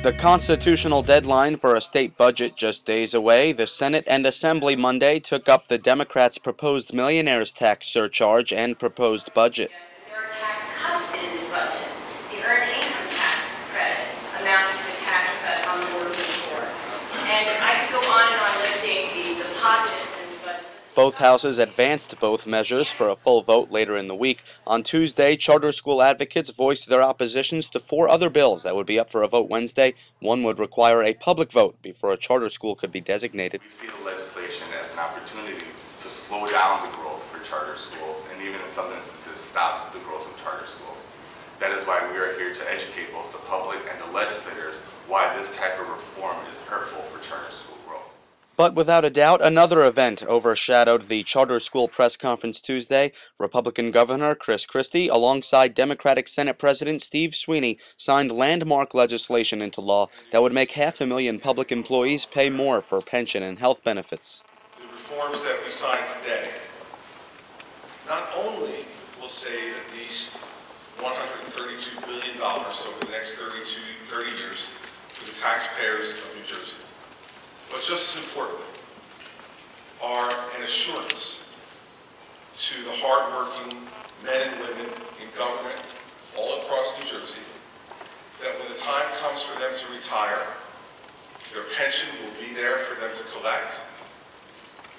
With the constitutional deadline for a state budget just days away, the Senate and Assembly Monday took up the Democrats' proposed millionaires tax surcharge and proposed budget. There are tax cuts in this budget. The earned income tax credit amounts to a tax cut on the order of four. And I could go on and on listing the positives in this budget. Both houses advanced both measures for a full vote later in the week. On Tuesday, charter school advocates voiced their oppositions to 4 other bills that would be up for a vote Wednesday. One would require a public vote before a charter school could be designated. We see the legislation as an opportunity to slow down the growth for charter schools and even in some instances stop the growth of charter schools. That is why we are here to educate both the public and the legislators why this type of reform is hurtful for charter school growth. But without a doubt, another event overshadowed the charter school press conference Tuesday. Republican Governor Chris Christie, alongside Democratic Senate President Steve Sweeney, signed landmark legislation into law that would make 500,000 public employees pay more for pension and health benefits. The reforms that we signed today not only will save at least $132 billion over the next 30 years for the taxpayers of New Jersey, but just as importantly, are an assurance to the hardworking men and women in government all across New Jersey that when the time comes for them to retire, their pension will be there for them to collect,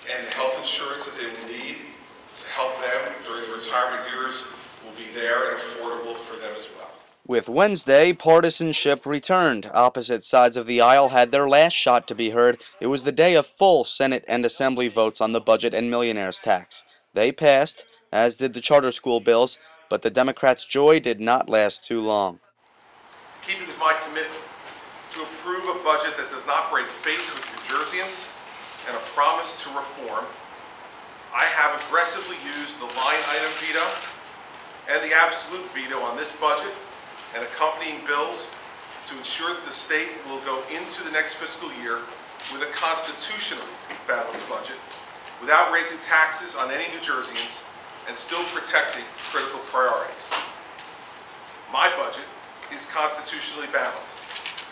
and the health insurance that they will need to help them during the retirement years will be there and affordable for them as well. With Wednesday, partisanship returned. Opposite sides of the aisle had their last shot to be heard. It was the day of full Senate and Assembly votes on the budget and millionaires tax. They passed, as did the charter school bills, but the Democrats' joy did not last too long. Keeping with my commitment to approve a budget that does not break faith with New Jerseyans and a promise to reform, I have aggressively used the line item veto and the absolute veto on this budget and accompanying bills to ensure that the state will go into the next fiscal year with a constitutionally balanced budget without raising taxes on any New Jerseyans and still protecting critical priorities. My budget is constitutionally balanced,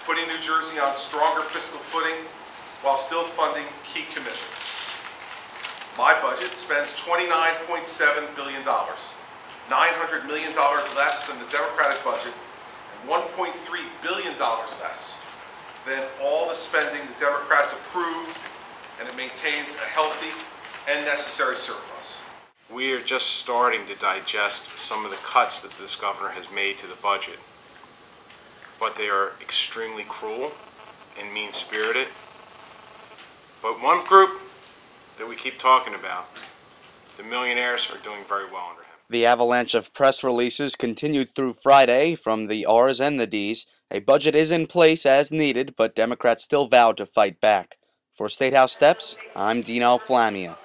putting New Jersey on stronger fiscal footing while still funding key commitments. My budget spends $29.7 billion, $900 million less than the Democratic budget, $1.3 billion less than all the spending the Democrats approved, and it maintains a healthy and necessary surplus. We are just starting to digest some of the cuts that this governor has made to the budget, but they are extremely cruel and mean-spirited. But one group that we keep talking about, the millionaires, are doing very well under him. The avalanche of press releases continued through Friday from the R's and the D's. A budget is in place as needed, but Democrats still vowed to fight back. For State House Steps, I'm Dino Flammia.